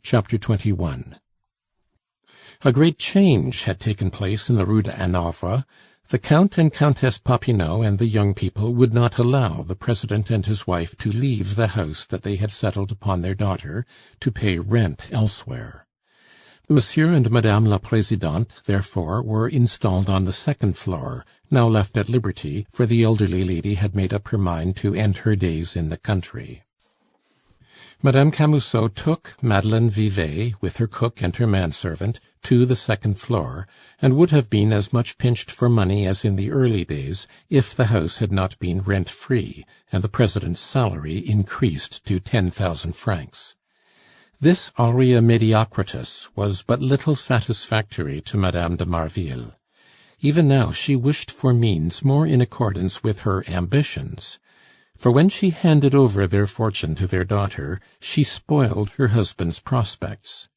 Chapter 21. A great change had taken place in the Rue de Hanovre. The Count and Countess Popinot and the young people would not allow the president and his wife to leave the house that they had settled upon their daughter, to pay rent elsewhere. Monsieur and Madame la Présidente, therefore, were installed on the second floor, now left at liberty, for the elderly lady had made up her mind to end her days in the country. Madame Camusot took Madeleine Vivet, with her cook and her manservant, to the second floor, and would have been as much pinched for money as in the early days, if the house had not been rent-free, and the president's salary increased to 10,000 francs. This aurea mediocritas was but little satisfactory to Madame de Marville. Even now she wished for means more in accordance with her ambitions. For when she handed over their fortune to their daughter, she spoiled her husband's prospects.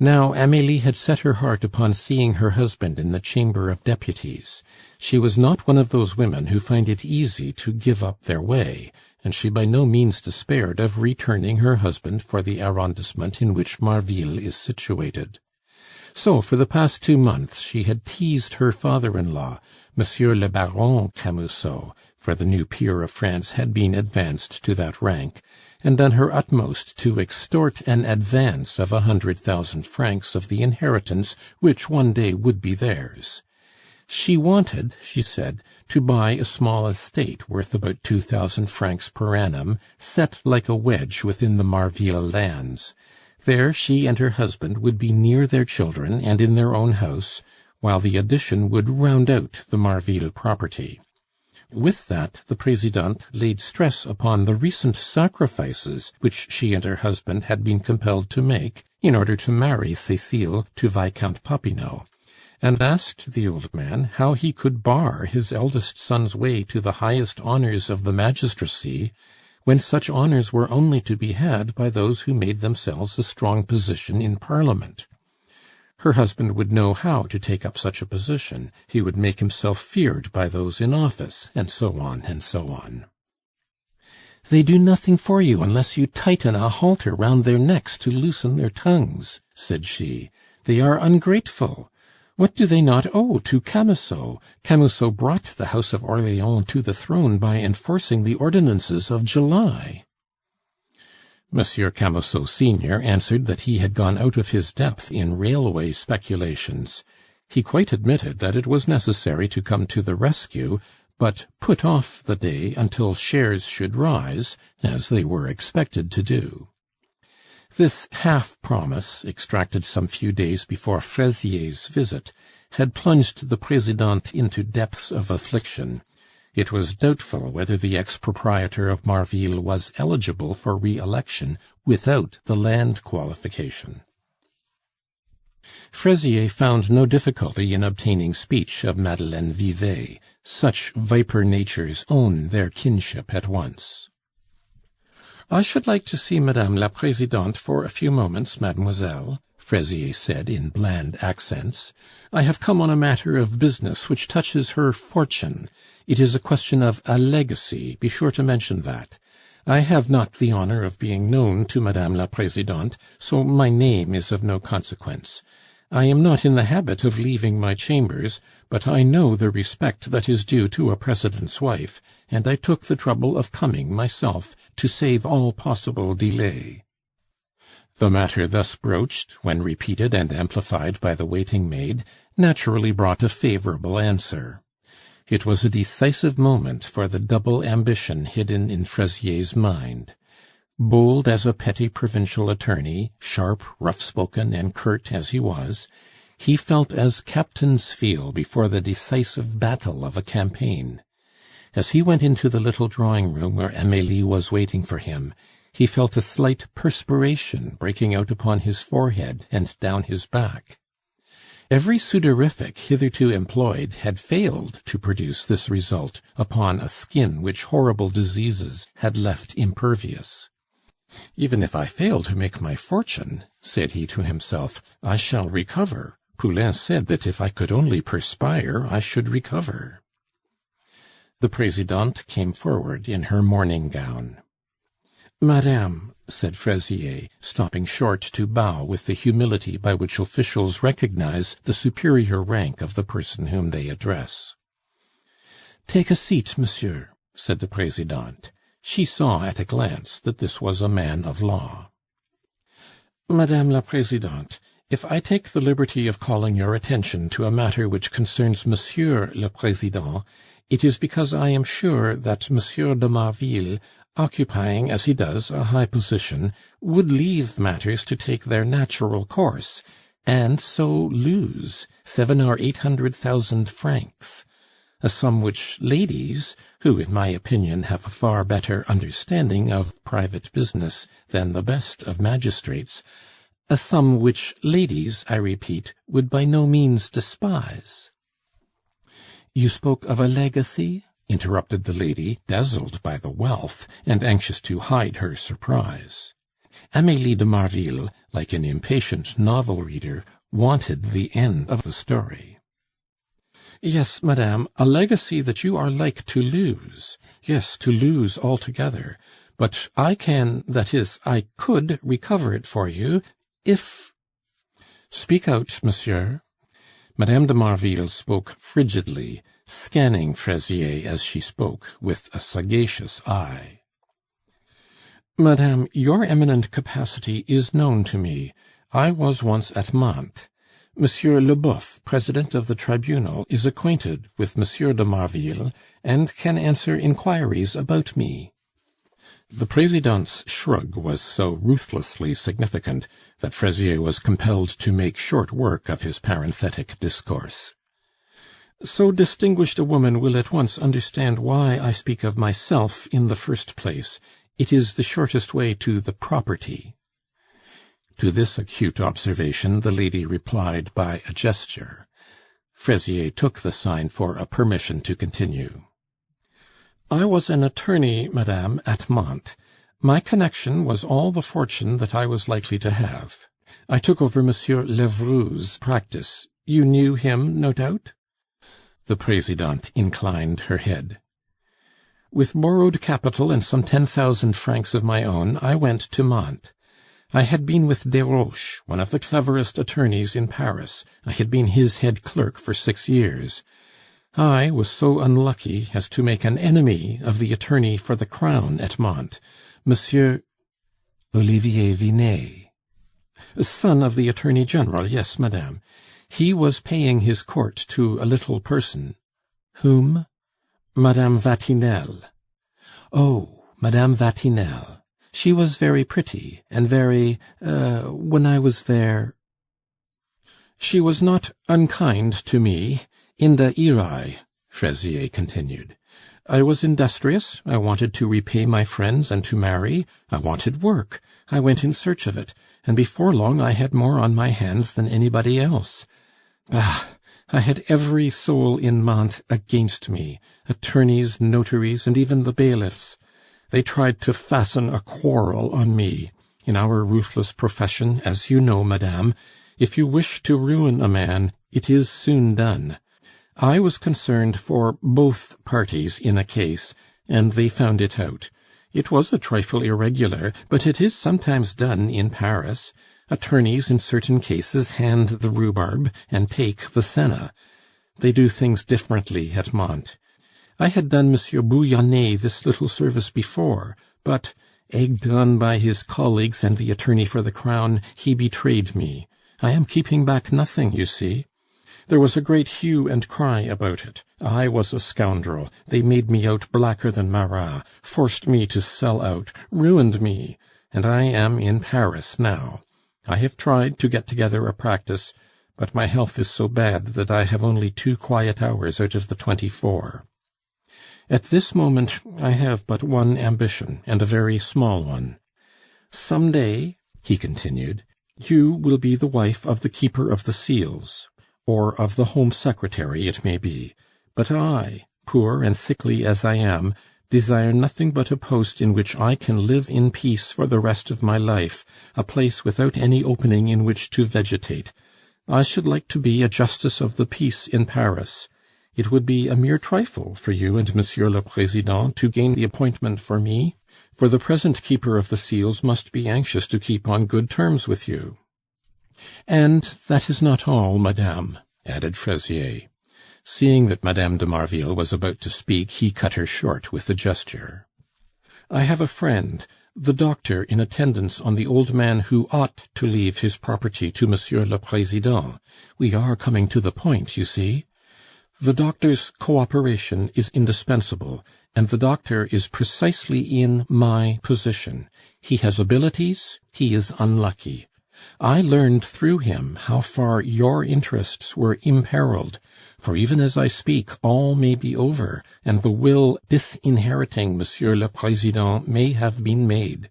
Now Amélie had set her heart upon seeing her husband in the Chamber of Deputies. She was not one of those women who find it easy to give up their way, and she by no means despaired of returning her husband for the arrondissement in which Marville is situated. So for the past 2 months she had teased her father-in-law, Monsieur le Baron Camusot, for the new peer of France had been advanced to that rank, and done her utmost to extort an advance of 100,000 francs of the inheritance which one day would be theirs. She wanted, she said, to buy a small estate worth about 2,000 francs per annum, set like a wedge within the Marville lands. There she and her husband would be near their children and in their own house, while the addition would round out the Marville property. With that, the Présidente laid stress upon the recent sacrifices which she and her husband had been compelled to make in order to marry Cécile to Viscount Popinot, and asked the old man how he could bar his eldest son's way to the highest honours of the magistracy, when such honours were only to be had by those who made themselves a strong position in Parliament. Her husband would know how to take up such a position, he would make himself feared by those in office, and so on, and so on. "They do nothing for you unless you tighten a halter round their necks to loosen their tongues," said she. "They are ungrateful. What do they not owe to Camusot? Camusot brought the House of Orléans to the throne by enforcing the ordinances of July." Monsieur Camusot senior answered that he had gone out of his depth in railway speculations. He quite admitted that it was necessary to come to the rescue, but put off the day until shares should rise, as they were expected to do. This half-promise, extracted some few days before Fraisier's visit, had plunged the Présidente into depths of affliction. It was doubtful whether the ex-proprietor of Marville was eligible for re-election without the land qualification. Fraisier found no difficulty in obtaining speech of Madeleine Vivet. Such viper natures own their kinship at once. "I should like to see Madame la Présidente for a few moments, mademoiselle," Fraisier said in bland accents. "I have come on a matter of business which touches her fortune. It is a question of a legacy, be sure to mention that. I have not the honor of being known to Madame la Présidente, so my name is of no consequence. I am not in the habit of leaving my chambers, but I know the respect that is due to a president's wife, and I took the trouble of coming myself to save all possible delay." The matter thus broached, when repeated and amplified by the waiting maid, naturally brought a favorable answer. It was a decisive moment for the double ambition hidden in Fraisier's mind. Bold as a petty provincial attorney, sharp, rough-spoken, and curt as he was, he felt as captains feel before the decisive battle of a campaign. As he went into the little drawing-room where Amélie was waiting for him, he felt a slight perspiration breaking out upon his forehead and down his back. Every sudorific hitherto employed had failed to produce this result upon a skin which horrible diseases had left impervious. "Even if I fail to make my fortune," said he to himself, "I shall recover. Poulain said that if I could only perspire, I should recover." The Présidente came forward in her morning gown. "Madame," said Fraisier, stopping short to bow with the humility by which officials recognize the superior rank of the person whom they address. "Take a seat, monsieur," said the Presidente. She saw at a glance that this was a man of law. "Madame la Presidente, if I take the liberty of calling your attention to a matter which concerns Monsieur le President, it is because I am sure that Monsieur de Marville, occupying as he does a high position, would leave matters to take their natural course, and so lose 700,000 or 800,000 francs. A sum which ladies, who in my opinion have a far better understanding of private business than the best of magistrates, a sum which ladies, I repeat, would by no means despise." "You spoke of a legacy?" interrupted the lady, dazzled by the wealth, and anxious to hide her surprise. Amélie de Marville, like an impatient novel reader, wanted the end of the story. "Yes, madame, a legacy that you are like to lose. Yes, to lose altogether. But I can, that is, I could recover it for you, if—" "Speak out, monsieur." Madame de Marville spoke frigidly, scanning Fraisier as she spoke with a sagacious eye. "Madame, your eminent capacity is known to me. I was once at Mantes. Monsieur Leboeuf, President of the Tribunal, is acquainted with Monsieur de Marville, and can answer inquiries about me." The Presidente's shrug was so ruthlessly significant that Fraisier was compelled to make short work of his parenthetic discourse. "So distinguished a woman will at once understand why I speak of myself in the first place. It is the shortest way to the property." To this acute observation the lady replied by a gesture. Fraisier took the sign for a permission to continue. "I was an attorney, madame, at Mantes. My connection was all the fortune that I was likely to have. I took over Monsieur Levroux's practice. You knew him, no doubt?" The Presidente inclined her head. "With borrowed capital and some 10,000 francs of my own, I went to Mantes. I had been with Desroches, one of the cleverest attorneys in Paris. I had been his head clerk for 6 years. I was so unlucky as to make an enemy of the attorney for the Crown at Mantes, Monsieur Olivier Vinet. Son of the Attorney General, yes, madame. He was paying his court to a little person." "Whom?" "Madame Vatinelle." "Oh, Madame Vatinelle. She was very pretty, and very, when I was there—" "She was not unkind to me, inde irae," Fraisier continued. "I was industrious, I wanted to repay my friends and to marry, I wanted work, I went in search of it, and before long I had more on my hands than anybody else. Bah! I had every soul in Mantes against me, attorneys, notaries, and even the bailiffs. They tried to fasten a quarrel on me. In our ruthless profession, as you know, madame, if you wish to ruin a man, it is soon done. I was concerned for both parties in a case, and they found it out. It was a trifle irregular, but it is sometimes done in Paris. Attorneys in certain cases hand the rhubarb and take the senna. They do things differently at Mantes. I had done Monsieur Bouillonnet this little service before, but, egged on by his colleagues and the attorney for the Crown, he betrayed me. I am keeping back nothing, you see. There was a great hue and cry about it. I was a scoundrel. They made me out blacker than Marat, forced me to sell out, ruined me, and I am in Paris now. I have tried to get together a practice, but my health is so bad that I have only 2 quiet hours out of the 24. At this moment I have but one ambition, and a very small one. Some day," he continued, "you will be the wife of the Keeper of the Seals, or of the Home Secretary, it may be. But I, poor and sickly as I am, desire nothing but a post in which I can live in peace for the rest of my life, a place without any opening in which to vegetate. I should like to be a justice of the peace in Paris. It would be a mere trifle for you and Monsieur le Président to gain the appointment for me, for the present keeper of the seals must be anxious to keep on good terms with you. And that is not all, madame," added Fraisier. Seeing that Madame de Marville was about to speak, he cut her short with a gesture. "I have a friend, the doctor in attendance on the old man who ought to leave his property to Monsieur le Président. We are coming to the point, you see. The doctor's cooperation is indispensable, and the doctor is precisely in my position. He has abilities, he is unlucky. I learned through him how far your interests were imperilled, for even as I speak all may be over, and the will disinheriting Monsieur le Président may have been made.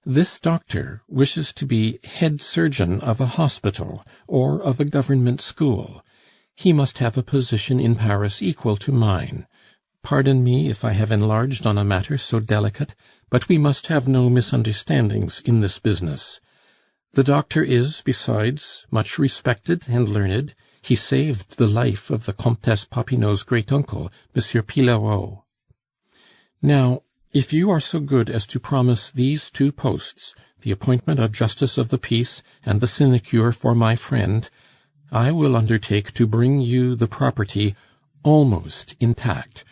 This doctor wishes to be head surgeon of a hospital or of a government school. He must have a position in Paris equal to mine. Pardon me if I have enlarged on a matter so delicate, but we must have no misunderstandings in this business. The doctor is, besides, much respected and learned. He saved the life of the Comtesse Popinot's great-uncle, Monsieur Pillerault. Now, if you are so good as to promise these 2 posts, the appointment of Justice of the Peace and the sinecure for my friend, I will undertake to bring you the property almost intact.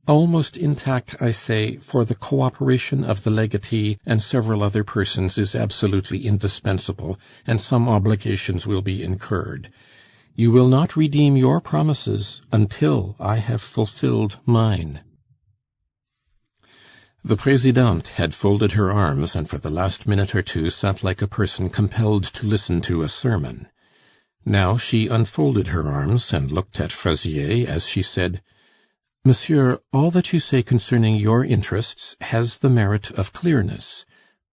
Almost intact, I say, for the cooperation of the legatee and several other persons is absolutely indispensable, and some obligations will be incurred. You will not redeem your promises until I have fulfilled mine." The Présidente had folded her arms, and for the last minute or two sat like a person compelled to listen to a sermon. Now she unfolded her arms and looked at Fraisier as she said, "Monsieur, all that you say concerning your interests has the merit of clearness,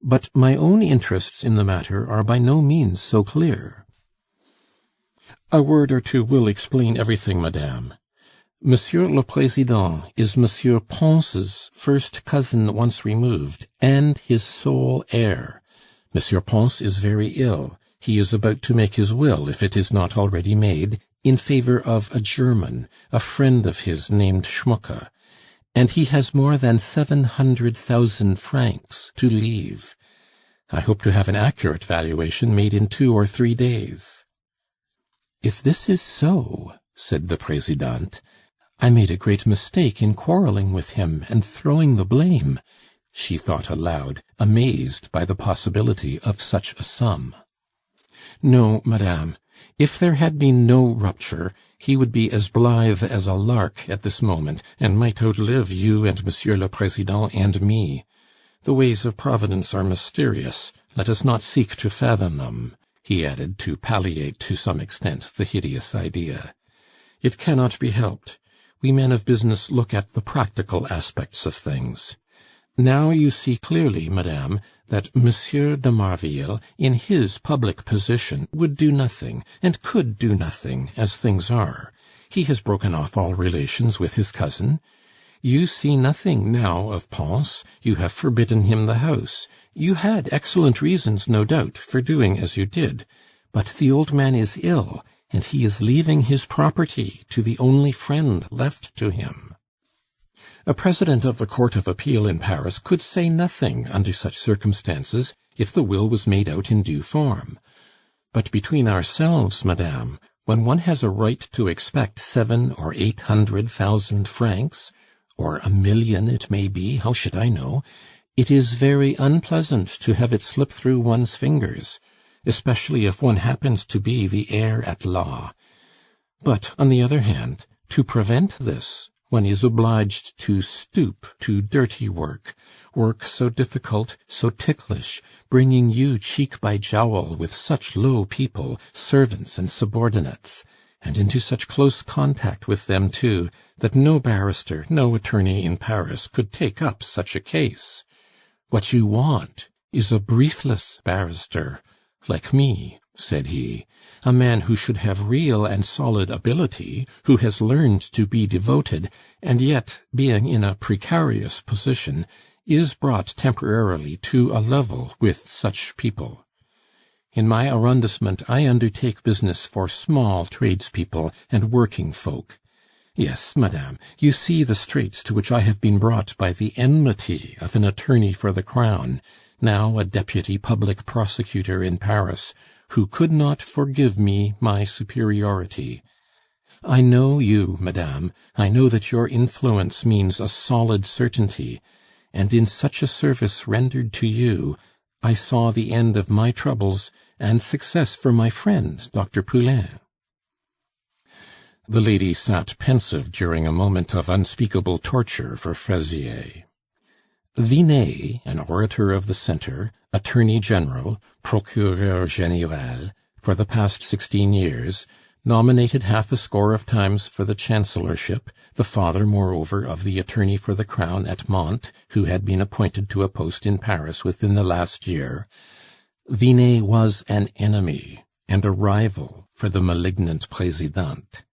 but my own interests in the matter are by no means so clear." "A word or two will explain everything, madame. Monsieur le Président is Monsieur Pons' first cousin once removed, and his sole heir. Monsieur Pons is very ill. He is about to make his will, if it is not already made, in favor of a German, a friend of his named Schmucke, and he has more than 700,000 francs to leave. I hope to have an accurate valuation made in 2 or 3 days." "If this is so," said the Présidente, "I made a great mistake in quarreling with him and throwing the blame," she thought aloud, amazed by the possibility of such a sum. "No, madame. If there had been no rupture, he would be as blithe as a lark at this moment, and might outlive you and Monsieur le Président and me. The ways of Providence are mysterious. Let us not seek to fathom them," he added, to palliate to some extent the hideous idea. "It cannot be helped. We men of business look at the practical aspects of things. Now you see clearly, madame, that Monsieur de Marville, in his public position, would do nothing, and could do nothing, as things are. He has broken off all relations with his cousin. You see nothing now of Pons, you have forbidden him the house. You had excellent reasons, no doubt, for doing as you did. But the old man is ill, and he is leaving his property to the only friend left to him. A president of a court of appeal in Paris could say nothing under such circumstances if the will was made out in due form. But between ourselves, madame, when one has a right to expect 700,000 or 800,000 francs, or 1,000,000 it may be, how should I know, it is very unpleasant to have it slip through one's fingers, especially if one happens to be the heir at law. But, on the other hand, to prevent this, one is obliged to stoop to dirty work, work so difficult, so ticklish, bringing you cheek by jowl with such low people, servants and subordinates, and into such close contact with them too, that no barrister, no attorney in Paris could take up such a case. What you want is a briefless barrister, like me, said he, a man who should have real and solid ability, who has learned to be devoted, and yet, being in a precarious position, is brought temporarily to a level with such people. In my arrondissement I undertake business for small tradespeople and working folk. Yes, madame, you see the straits to which I have been brought by the enmity of an attorney for the crown, now a deputy public prosecutor in Paris, who could not forgive me my superiority. I know you, madame, I know that your influence means a solid certainty, and in such a service rendered to you, I saw the end of my troubles and success for my friend, Dr. Poulain." The lady sat pensive during a moment of unspeakable torture for Fraisier. Vinet, an orator of the Centre, Attorney General, Procureur Général, for the past 16 years, nominated half a score of times for the chancellorship, the father, moreover, of the attorney for the crown at Mantes, who had been appointed to a post in Paris within the last year, Vinet was an enemy and a rival for the malignant Présidente.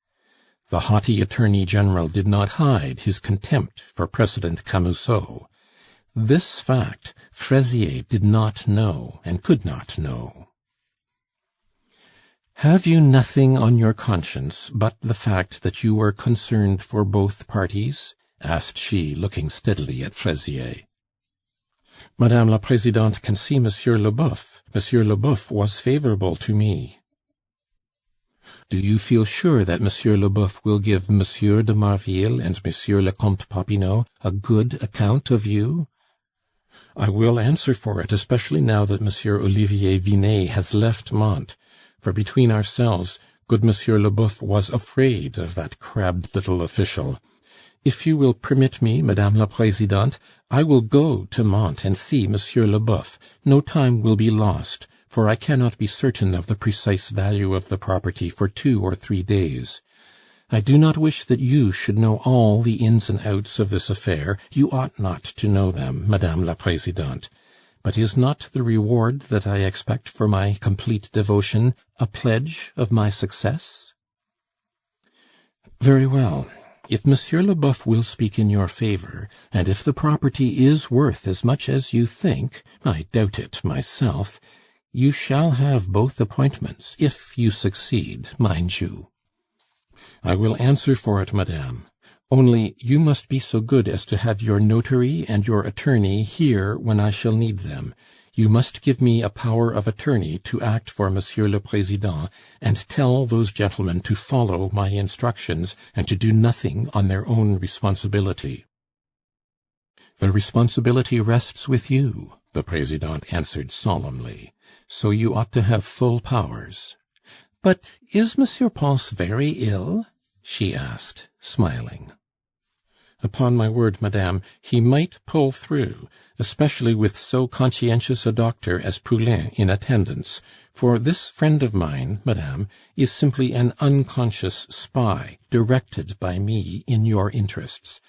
The haughty Attorney General did not hide his contempt for President Camusot. This fact Fraisier did not know and could not know. "Have you nothing on your conscience but the fact that you were concerned for both parties?" asked she, looking steadily at Fraisier. "Madame la Présidente can see Monsieur Leboeuf. Monsieur Leboeuf was favorable to me." "Do you feel sure that Monsieur Leboeuf will give Monsieur de Marville and Monsieur le Comte Popinot a good account of you?" "I will answer for it, especially now that Monsieur Olivier Vinet has left Mantes, for between ourselves, good Monsieur Leboeuf was afraid of that crabbed little official. If you will permit me, Madame la Présidente, I will go to Mantes and see Monsieur Leboeuf. No time will be lost, for I cannot be certain of the precise value of the property for 2 or 3 days. I do not wish that you should know all the ins and outs of this affair. You ought not to know them, Madame la Présidente. But is not the reward that I expect for my complete devotion a pledge of my success?" "Very well. If Monsieur Leboeuf will speak in your favor, and if the property is worth as much as you think, I doubt it myself, you shall have both appointments, if you succeed, mind you." "I will answer for it, madame. Only you must be so good as to have your notary and your attorney here when I shall need them. You must give me a power of attorney to act for Monsieur le Président, and tell those gentlemen to follow my instructions and to do nothing on their own responsibility." "The responsibility rests with you," the Présidente answered solemnly. "So you ought to have full powers." "But is Monsieur Pons very ill?" she asked, smiling. "Upon my word, madame, he might pull through, especially with so conscientious a doctor as Poulain in attendance, for this friend of mine, madame, is simply an unconscious spy, directed by me in your interests.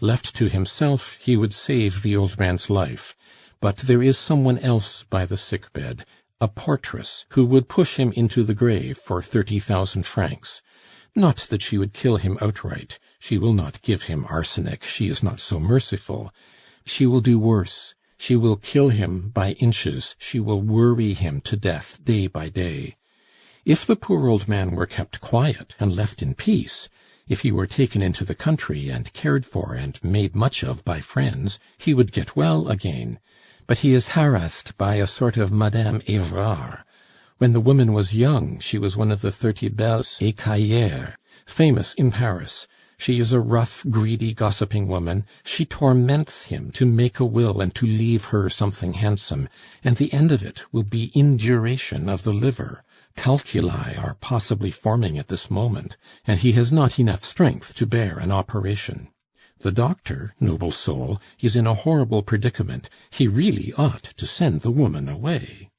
Left to himself, he would save the old man's life, but there is some one else by the sick bed, a portress, who would push him into the grave for 30,000 francs. Not that she would kill him outright. She will not give him arsenic, she is not so merciful. She will do worse. She will kill him by inches, she will worry him to death day by day. If the poor old man were kept quiet and left in peace, if he were taken into the country and cared for and made much of by friends, he would get well again. But he is harassed by a sort of Madame Évrard. When the woman was young, she was one of the 30 belles écaillères, famous in Paris. She is a rough, greedy, gossiping woman. She torments him to make a will and to leave her something handsome, and the end of it will be induration of the liver. Calculi are possibly forming at this moment, and he has not enough strength to bear an operation. The doctor, noble soul, is in a horrible predicament. He really ought to send the woman away."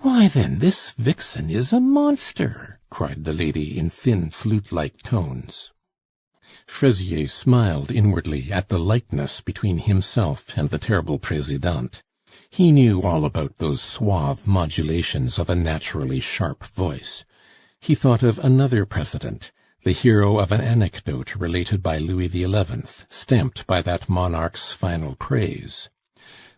"Why, then, this vixen is a monster!" cried the lady in thin, flute-like tones. Fraisier smiled inwardly at the likeness between himself and the terrible Présidente. He knew all about those suave modulations of a naturally sharp voice. He thought of another president, the hero of an anecdote related by Louis XI, stamped by that monarch's final praise.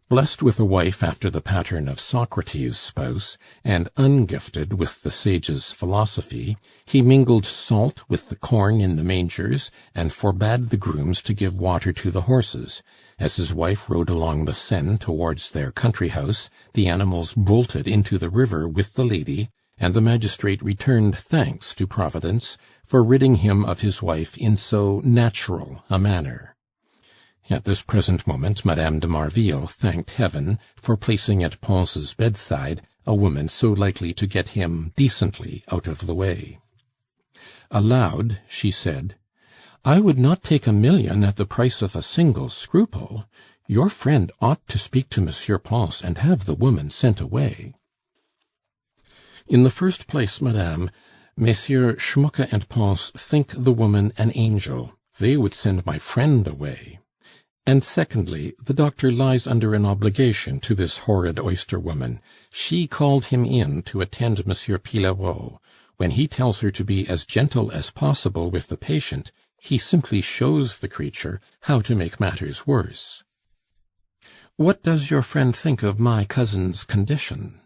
Blessed with a wife after the pattern of Socrates' spouse, and ungifted with the sage's philosophy, he mingled salt with the corn in the mangers, and forbade the grooms to give water to the horses. As his wife rode along the Seine towards their country house, the animals bolted into the river with the lady, and the magistrate returned thanks to Providence for ridding him of his wife in so natural a manner. At this present moment, Madame de Marville thanked Heaven for placing at Pons' bedside a woman so likely to get him decently out of the way. Aloud she said, "I would not take £1,000,000 at the price of a single scruple. Your friend ought to speak to Monsieur Pons and have the woman sent away." "In the first place, madame, Messieurs Schmucke and Pons think the woman an angel. They would send my friend away. And secondly, the doctor lies under an obligation to this horrid oyster woman. She called him in to attend Monsieur Pillerault. When he tells her to be as gentle as possible with the patient, he simply shows the creature how to make matters worse. What does your friend think of my cousin's condition?"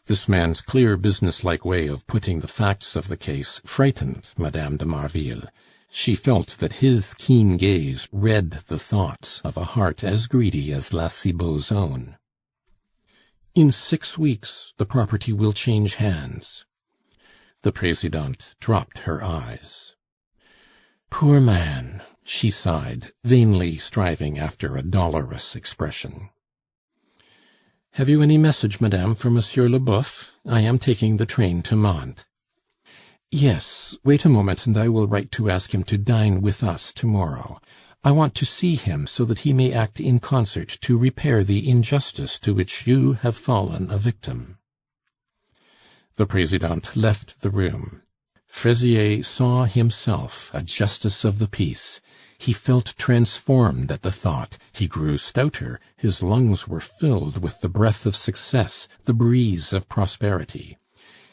This man's clear businesslike way of putting the facts of the case frightened Madame de Marville. She felt that his keen gaze read the thoughts of a heart as greedy as La Cibot's own. "In 6 weeks the property will change hands." The Presidente dropped her eyes. "Poor man!" she sighed, vainly striving after a dolorous expression. "Have you any message, madame, for Monsieur Leboeuf? I am taking the train to Mantes." "Yes, wait a moment, and I will write to ask him to dine with us to-morrow. I want to see him so that he may act in concert to repair the injustice to which you have fallen a victim." The Presidente left the room. Fraisier saw himself a justice of the peace. He felt transformed at the thought, he grew stouter, his lungs were filled with the breath of success, the breeze of prosperity.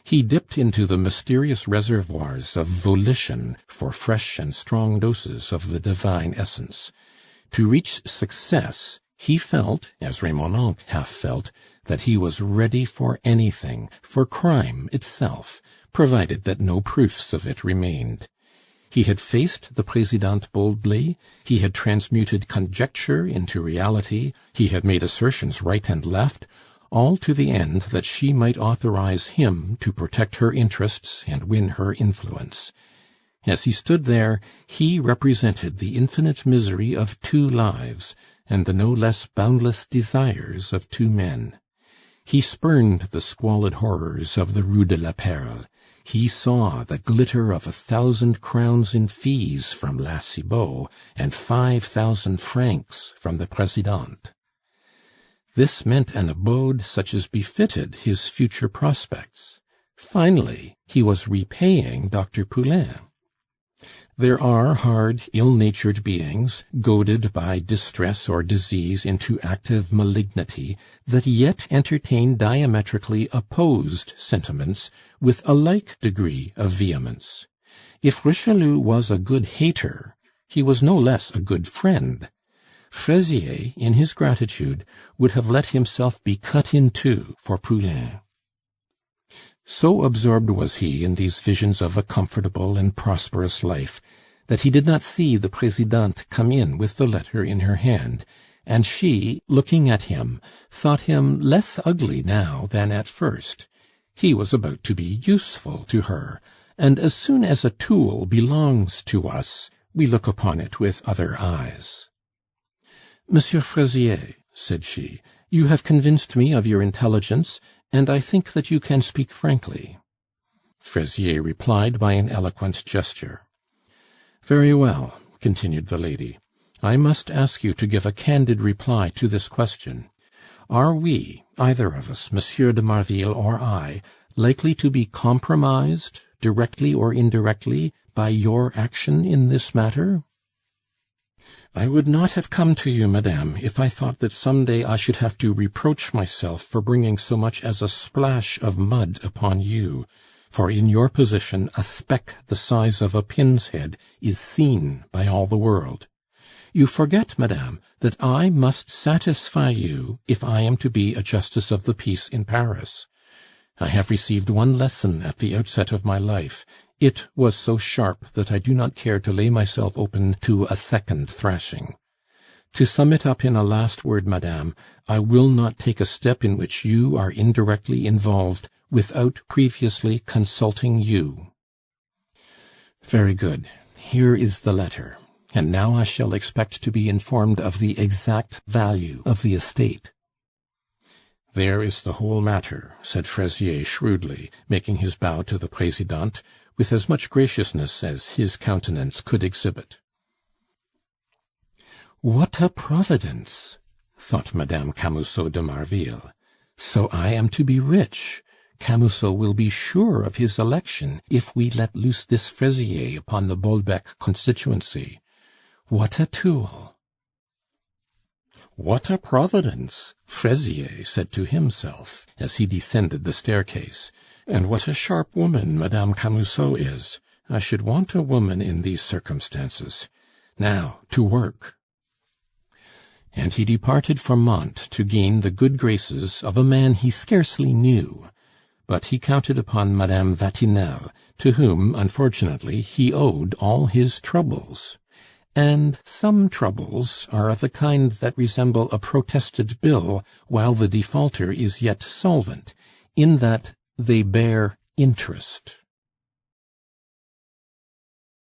He dipped into the mysterious reservoirs of volition for fresh and strong doses of the divine essence. To reach success, he felt, as Remonencq half felt, that he was ready for anything, for crime itself, provided that no proofs of it remained. He had faced the Presidente boldly, he had transmuted conjecture into reality, he had made assertions right and left, all to the end that she might authorize him to protect her interests and win her influence. As he stood there, he represented the infinite misery of 2 lives, and the no less boundless desires of 2 men. He spurned the squalid horrors of the Rue de la Perle. He saw the glitter of 1,000 crowns in fees from La Cibot, and 5,000 francs from the Presidente. This meant an abode such as befitted his future prospects. Finally, he was repaying Dr. Poulain. There are hard, ill-natured beings, goaded by distress or disease into active malignity, that yet entertain diametrically opposed sentiments with a like degree of vehemence. If Richelieu was a good hater, he was no less a good friend. Fraisier, in his gratitude, would have let himself be cut in two for Poulain. So absorbed was he in these visions of a comfortable and prosperous life, that he did not see the Presidente come in with the letter in her hand, and she, looking at him, thought him less ugly now than at first. He was about to be useful to her, and as soon as a tool belongs to us, we look upon it with other eyes. "Monsieur Fraisier," said she, "you have convinced me of your intelligence, and I think that you can speak frankly." Fraisier replied by an eloquent gesture. "Very well," continued the lady. "I must ask you to give a candid reply to this question. Are we, either of us, Monsieur de Marville or I, likely to be compromised, directly or indirectly, by your action in this matter?" "I would not have come to you, madame, if I thought that some day I should have to reproach myself for bringing so much as a splash of mud upon you, for in your position a speck the size of a pin's head is seen by all the world. You forget, madame, that I must satisfy you if I am to be a justice of the peace in Paris. I have received one lesson at the outset of my life. It was so sharp that I do not care to lay myself open to a second thrashing. To sum it up in a last word, madame, I will not take a step in which you are indirectly involved without previously consulting you." "Very good. Here is the letter. And now I shall expect to be informed of the exact value of the estate." "There is the whole matter," said Fraisier shrewdly, making his bow to the Presidente with as much graciousness as his countenance could exhibit. "What a providence!" thought Madame Camusot de Marville. "So I am to be rich. Camusot will be sure of his election if we let loose this Fraisier upon the Bolbec constituency. What a tool!" "What a providence!" Fraisier said to himself as he descended the staircase. "And what a sharp woman Madame Camusot is! I should want a woman in these circumstances. Now, to work!" And he departed for Mantes to gain the good graces of a man he scarcely knew. But he counted upon Madame Vatinelle, to whom, unfortunately, he owed all his troubles. And some troubles are of a kind that resemble a protested bill while the defaulter is yet solvent, in that they bear interest.